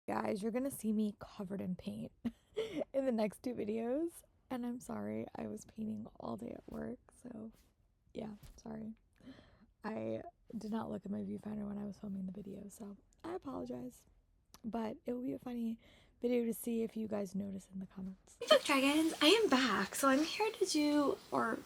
Guys, you're gonna see me covered in paint in the next two videos. And I'm sorry, I was painting all day at work, so yeah, sorry. I did not look at my viewfinder when I was filming the video, so I apologize. But it will be a funny video to see if you guys notice in the comments. Book Dragons, I am back. So I'm here to do or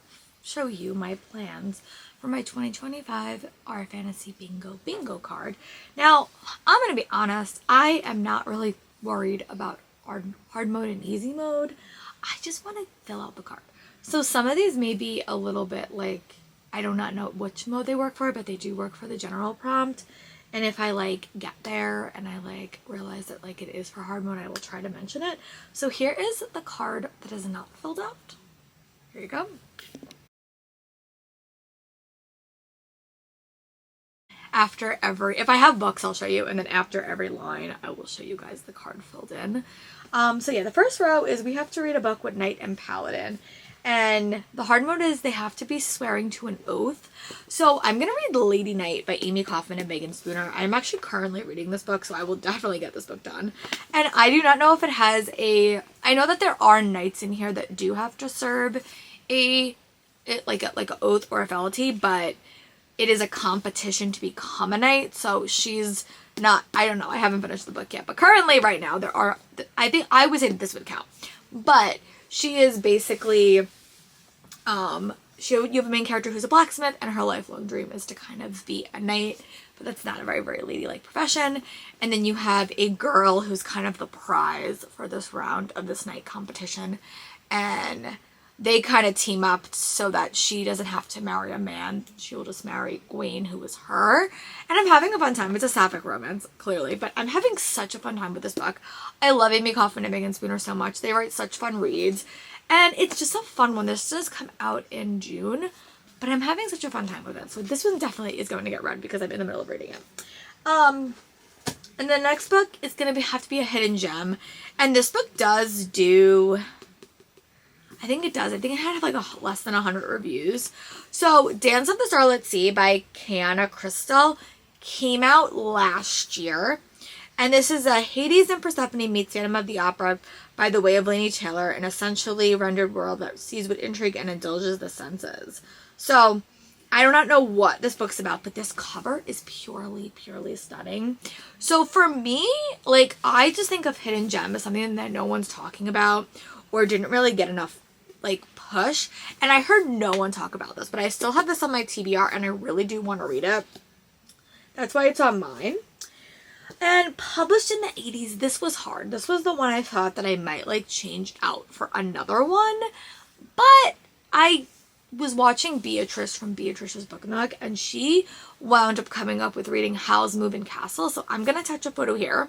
show you my plans for my 2025 Our Fantasy Bingo card. Now, I'm gonna be honest, I am not really worried about hard mode and easy mode. I just want to fill out the card. So some of these may be a little bit like, I do not know which mode they work for, but they do work for the general prompt. And if I like get there and I like realize that like it is for hard mode, I will try to mention it. So here is the card that is not filled out. Here you go. After every, if I have books, I'll show you, and then after every line, I will show you guys the card filled in. So yeah, the first row is we have to read a book with Knight and Paladin. And the hard mode is they have to be swearing to an oath. So I'm going to read Lady Knight by Amy Kaufman and Megan Spooner. I'm actually currently reading this book, so I will definitely get this book done. And I do not know if it has a... I know that there are knights in here that do have to serve like an oath or a fealty, but it is a competition to become a knight. So she's not... I don't know. I haven't finished the book yet. But currently, right now, there are... I think I would say that this would count. But... she is basically, you have a main character who's a blacksmith, and her lifelong dream is to kind of be a knight, but that's not a very, very ladylike profession. And then you have a girl who's kind of the prize for this round of this knight competition, and they kind of team up so that she doesn't have to marry a man. She will just marry Gawain, who is her. And I'm having a fun time. It's a sapphic romance, clearly, but I'm having such a fun time with this book. I love Amy Kaufman and Megan Spooner so much. They write such fun reads, and it's just a fun one. This does come out in June, but I'm having such a fun time with it. So this one definitely is going to get read because I'm in the middle of reading it. And the next book is going to have to be a hidden gem, and this book does do... I think it does. I think it had like less than 100 reviews. So, Dance of the Starlit Sea by Kiana Crystal came out last year. And this is a Hades and Persephone meets Phantom of the Opera by the way of Laini Taylor, an essentially rendered world that sees with intrigue and indulges the senses. So, I do not know what this book's about, but this cover is purely, purely stunning. So, for me, like, I just think of Hidden Gem as something that no one's talking about or didn't really get enough like push, and I heard no one talk about this, but I still have this on my TBR and I really do want to read it. That's why it's on mine. And published in the 80s, this was hard. This was the one I thought that I might like change out for another one, but I was watching Beatrice from Beatrice's Book Nook, and she wound up coming up with reading Howl's Moving Castle, so I'm gonna attach a photo here.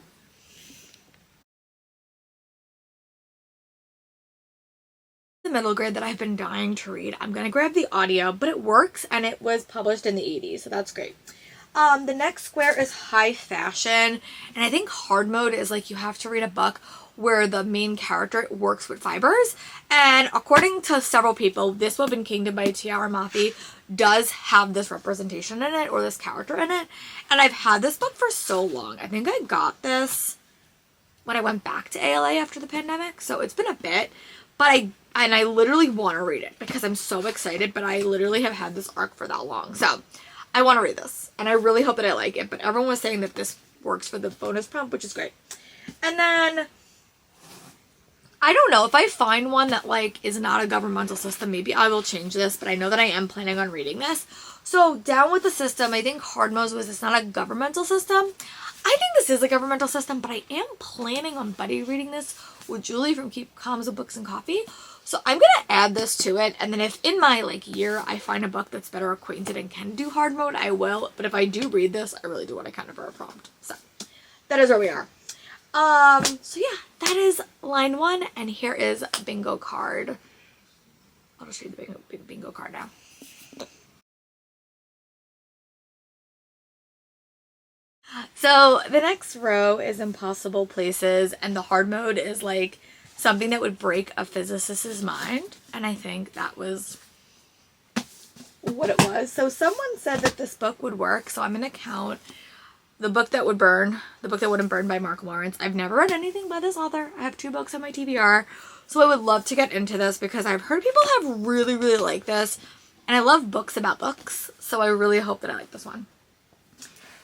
The middle grade that I've been dying to read. I'm gonna grab the audio, but it works, and it was published in the 80s, so that's great. The next square is high fashion, and I think hard mode is like you have to read a book where the main character works with fibers, and according to several people, This Woven Kingdom by Tiara Mafi does have this representation in it, or this character in it, and I've had this book for so long. I think I got this when I went back to ALA after the pandemic, so it's been a bit, but I literally want to read it because I'm so excited, but I literally have had this arc for that long. So I want to read this, and I really hope that I like it, but everyone was saying that this works for the bonus prompt, which is great. And then, I don't know, if I find one that like is not a governmental system, maybe I will change this, but I know that I am planning on reading this. So Down with the System, I think hard mode was it's not a governmental system. I think this is a governmental system, but I am planning on buddy reading this with Julie from Keep Calms with Books and Coffee. So I'm going to add this to it, and then if in my like year I find a book that's better acquainted and can do hard mode, I will. But if I do read this, I really do want to kind of for a prompt. So that is where we are. So yeah, that is line 1, and here is a bingo card. I'll just read the bingo card now. So the next row is Impossible Places, and the hard mode is like something that would break a physicist's mind, and I think that was what it was. So someone said that this book would work, so I'm going to count The Book That Would Burn, The Book That Wouldn't Burn by Mark Lawrence. I've never read anything by this author. I have 2 books on my TBR, so I would love to get into this because I've heard people have really, really liked this, and I love books about books, so I really hope that I like this one.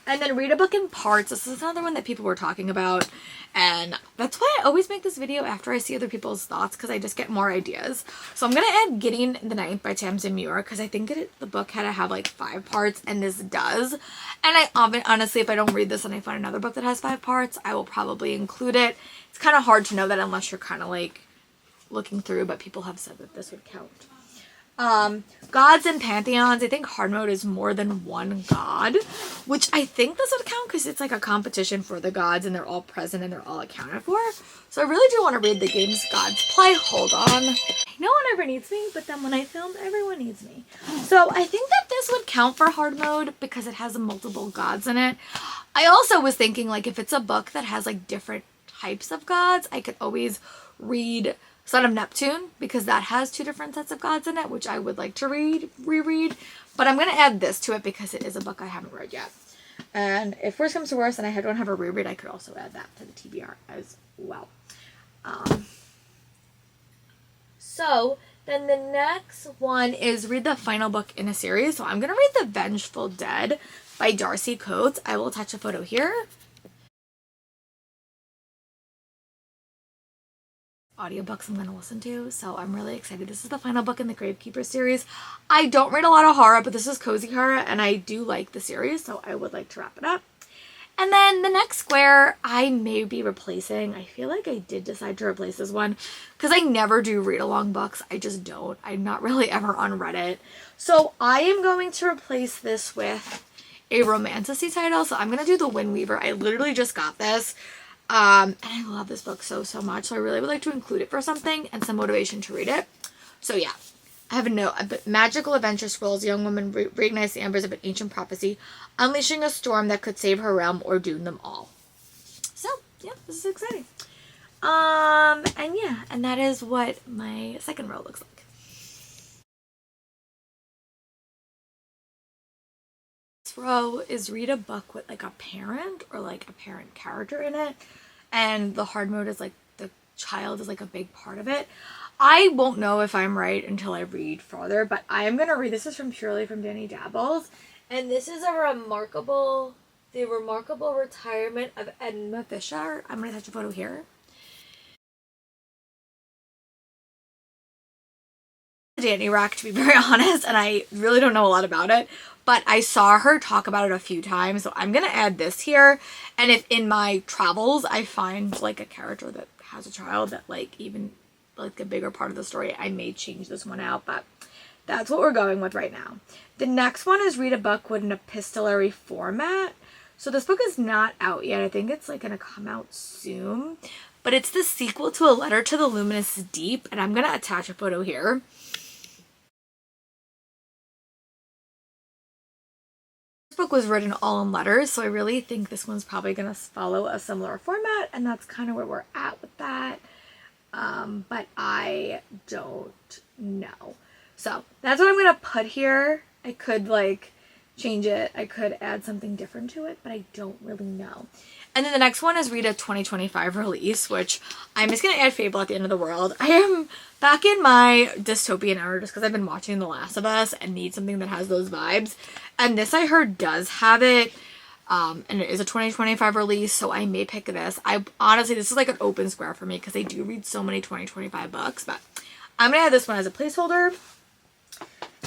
And then Read a Book in Parts. This is another one that people were talking about, and that's why I always make this video after I see other people's thoughts, because I just get more ideas. So I'm going to add Getting the Night by Tamsin Muir, because I think the book had to have like 5 parts, and this does. And I honestly, if I don't read this and I find another book that has 5 parts, I will probably include it. It's kind of hard to know that unless you're kind of like looking through, but people have said that this would count. Gods and Pantheons. I think hard mode is more than one god, which I think this would count because it's like a competition for the gods and they're all present and they're all accounted for. So I really do want to read the games gods play. Hold on. No one ever needs me, but then when I film, everyone needs me. So I think that this would count for hard mode because it has multiple gods in it. I also was thinking like if it's a book that has like different types of gods, I could always read Son of Neptune, because that has 2 different sets of gods in it, which I would like to reread. But I'm going to add this to it because it is a book I haven't read yet. And if worse comes to worse and I don't have a reread, I could also add that to the TBR as well. So then the next one is read the final book in a series. So I'm going to read The Vengeful Dead by Darcy Coates. I will attach a photo here. Audiobooks I'm going to listen to, so I'm really excited. This is the final book in the Gravekeeper series. I don't read a lot of horror, but this is cozy horror, and I do like the series, so I would like to wrap it up. And then the next square I may be replacing. I feel like I did decide to replace this one because I never do read-along books. I just don't. I'm not really ever on Reddit. So I am going to replace this with a romantasy title, so I'm going to do The Wind Weaver. I literally just got this. And I love this book so much, so I really would like to include it for something and some motivation to read it. So yeah, I have a note. Magical adventure scrolls. A young woman reignites the embers of an ancient prophecy, unleashing a storm that could save her realm or doom them all. So yeah, this is exciting. And yeah, and that is what my second row looks like. This row is read a book with like a parent or like a parent character in it, and the hard mode is like the child is like a big part of it. I won't know if I'm right until I read further, but I am going to read. This is from Purely from Danny Dabbles, and this is The Remarkable Retirement of Edna Fisher. I'm going to attach a photo here. Danny rack, to be very honest, and I really don't know a lot about it, but I saw her talk about it a few times, so I'm gonna add this here. And if in my travels I find like a character that has a child that like even like a bigger part of the story, I may change this one out, but that's what we're going with right now. The next one is read a book with an epistolary format. So this book is not out yet. I think it's like gonna come out soon, but it's the sequel to A Letter to the Luminous Deep, and I'm gonna attach a photo here. Book was written all in letters, so I really think this one's probably going to follow a similar format, and that's kind of where we're at with that, but I don't know. So that's what I'm going to put here. I could like change it, I could add something different to it, but I don't really know. And then the next one is read a 2025 release, which I'm just going to add Fable at the End of the World. I am back in my dystopian era just because I've been watching The Last of Us and need something that has those vibes. And this I heard does have it, and it is a 2025 release, so I may pick this. Honestly, this is like an open square for me because I do read so many 2025 books, but I'm going to add this one as a placeholder.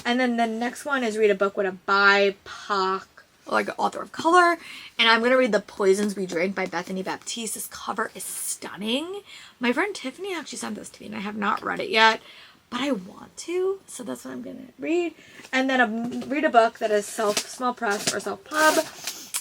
And then the next one is read a book with a BIPOC, like an author of color, and I'm going to read The Poisons We Drink by Bethany Baptiste. This cover is stunning. My friend Tiffany actually sent this to me, and I have not read it yet, but I want to, so that's what I'm going to read. And then read a book that is small press or self-pub,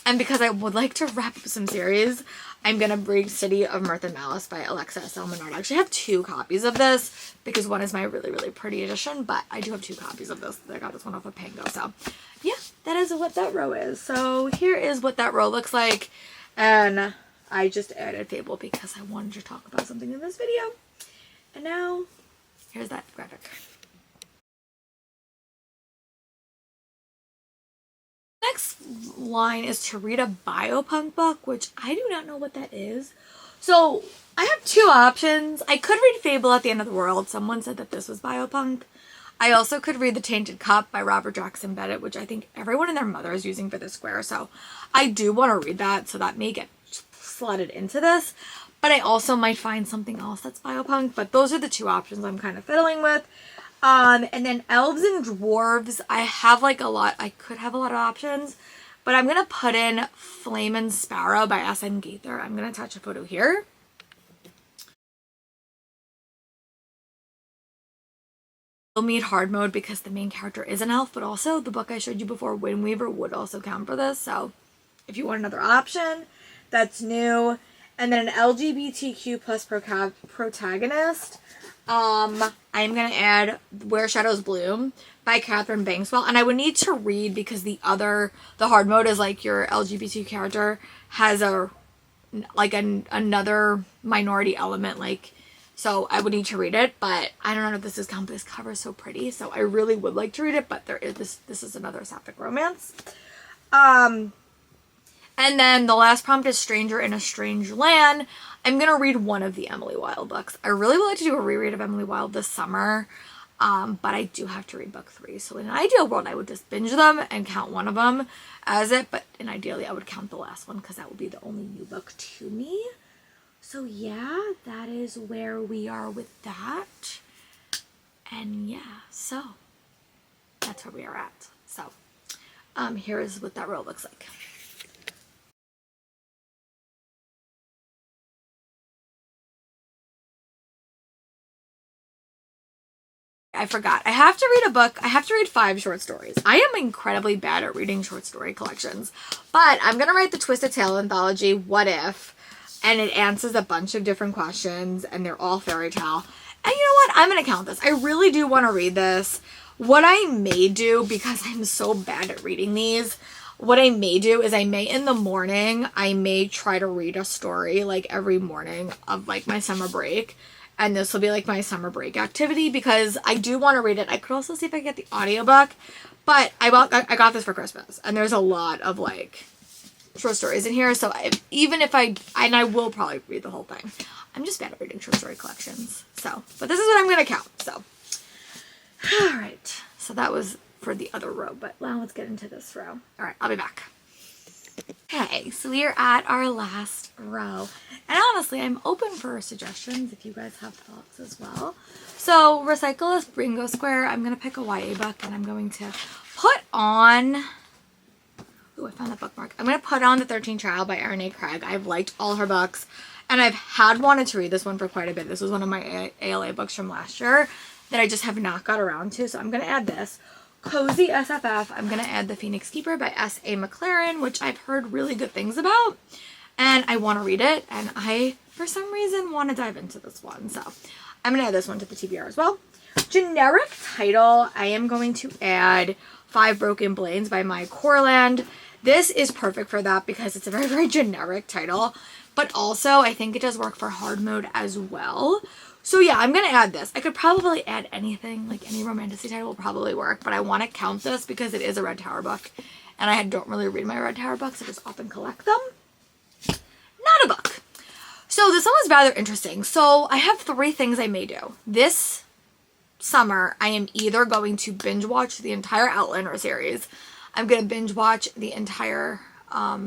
and because I would like to wrap up some series, I'm going to read City of Mirth and Malice by Alexa S. Menard. I actually have 2 copies of this because one is my really, really pretty edition, but I do have 2 copies of this. I got this one off of Pango, so yeah, that is what that row is. So here is what that row looks like, and I just added Fable because I wanted to talk about something in this video. And now, here's that graphic. next line is to read a biopunk book, which I do not know what that is. So I have two options. I could read Fable at the End of the World. Someone said that this was biopunk. I also could read The Tainted Cup by Robert Jackson Bennett, which I think everyone and their mother is using for this square. So I do want to read that, so that may get slotted into this. But I also might find something else that's biopunk. But those are the two options I'm kind of fiddling with. And then Elves and Dwarves, I have like a lot. I could have a lot of options. But I'm going to put in Flame and Sparrow by S.N. Gaither. I'm going to attach a photo here. Meet hard mode because the main character is an elf, but also the book I showed you before, Windweaver, would also count for this. So if you want another option, that's new. And then an LGBTQ plus protagonist. I'm going to add Where Shadows Bloom by Catherine Bankswell. And I would need to read because the hard mode is like your LGBT character has another minority element, like, so I would need to read it, but I don't know if this is count. This cover is so pretty, so I really would like to read it, but there is this is another sapphic romance. And then the last prompt is Stranger in a Strange Land. I'm going to read one of the Emily Wilde books. I really would like to do a reread of Emily Wilde this summer, but I do have to read book 3. So in an ideal world, I would just binge them and count one of them as it, but ideally I would count the last one because that would be the only new book to me. So yeah, that is where we are with that. And yeah, so that's where we are at. So here is what that row looks like. I forgot. I have to read a book. I have to read 5 short stories. I am incredibly bad at reading short story collections, but I'm going to write the Twisted Tale anthology, What If? And it answers a bunch of different questions, and they're all fairy tale. And you know what? I'm going to count this. I really do want to read this. What I may do, because I'm so bad at reading these, what I may do is in the morning, I may try to read a story like every morning of like my summer break. And this will be like my summer break activity because I do want to read it. I could also see if I can get the audiobook, but I got this for Christmas, and there's a lot of like short stories in here, so I will probably read the whole thing. I'm just bad at reading short story collections, so, but this is what I'm going to count, so. Alright, so that was for the other row, but now let's get into this row. Alright, I'll be back. Okay, so we are at our last row, and honestly, I'm open for suggestions if you guys have thoughts as well. So, recycle this bingo square. I'm going to pick a YA book, and I'm going to put on... Ooh, I found that bookmark. I'm going to put on The 13th Child by Erin A. Craig. I've liked all her books, and I've wanted to read this one for quite a bit. This was one of my ALA books from last year that I just have not got around to, so I'm going to add this. Cozy SFF, I'm going to add The Phoenix Keeper by S.A. McLaren, which I've heard really good things about, and I want to read it, and I, for some reason, want to dive into this one, so I'm going to add this one to the TBR as well. Generic title, I am going to add 5 Broken Blades by Maya Corland. This is perfect for that because it's a very, very generic title, but also I think it does work for hard mode as well. So yeah, I'm going to add this. I could probably add anything, like any romantic title will probably work, but I want to count this because it is a Red Tower book, and I don't really read my Red Tower books. I just often collect them. Not a book. So this one was rather interesting. So I have 3 things I may do. This summer, I am either going to binge watch the entire Outlander series. I'm going to binge watch the entire, oh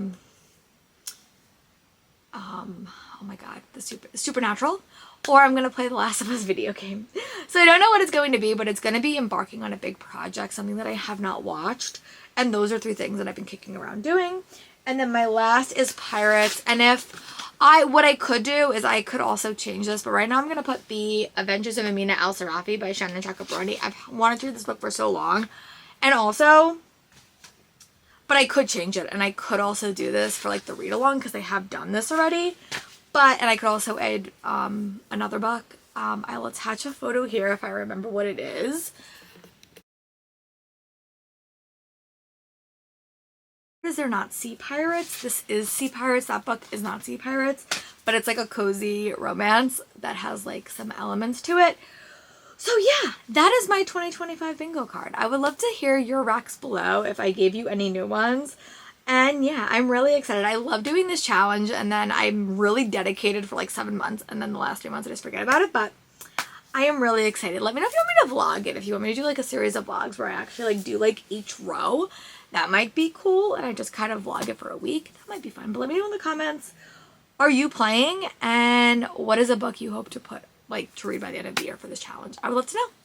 my god, the Supernatural, or I'm going to play The Last of Us video game. So I don't know what it's going to be, but it's going to be embarking on a big project, something that I have not watched, and those are 3 things that I've been kicking around doing. And then my last is Pirates, and what I could do is I could also change this, but right now I'm going to put The Adventures of Amina Al-Sarafi by Shannon Chakraborty. I've wanted to read this book for so long, and also... But I could change it, and I could also do this for like the read along because I have done this already. And I could also add another book. I'll attach a photo here if I remember what it is. They're not Sea Pirates. This is Sea Pirates. That book is not Sea Pirates, but it's like a cozy romance that has like some elements to it. So yeah, that is my 2025 bingo card. I would love to hear your racks below if I gave you any new ones. And yeah, I'm really excited. I love doing this challenge, and then I'm really dedicated for like 7 months, and then the last 3 months I just forget about it, but I am really excited. Let me know if you want me to vlog it, if you want me to do like a series of vlogs where I actually like do like each row. That might be cool, and I just kind of vlog it for a week. That might be fun, but let me know in the comments. Are you playing, and what is a book you hope to read by the end of the year for this challenge? I would love to know.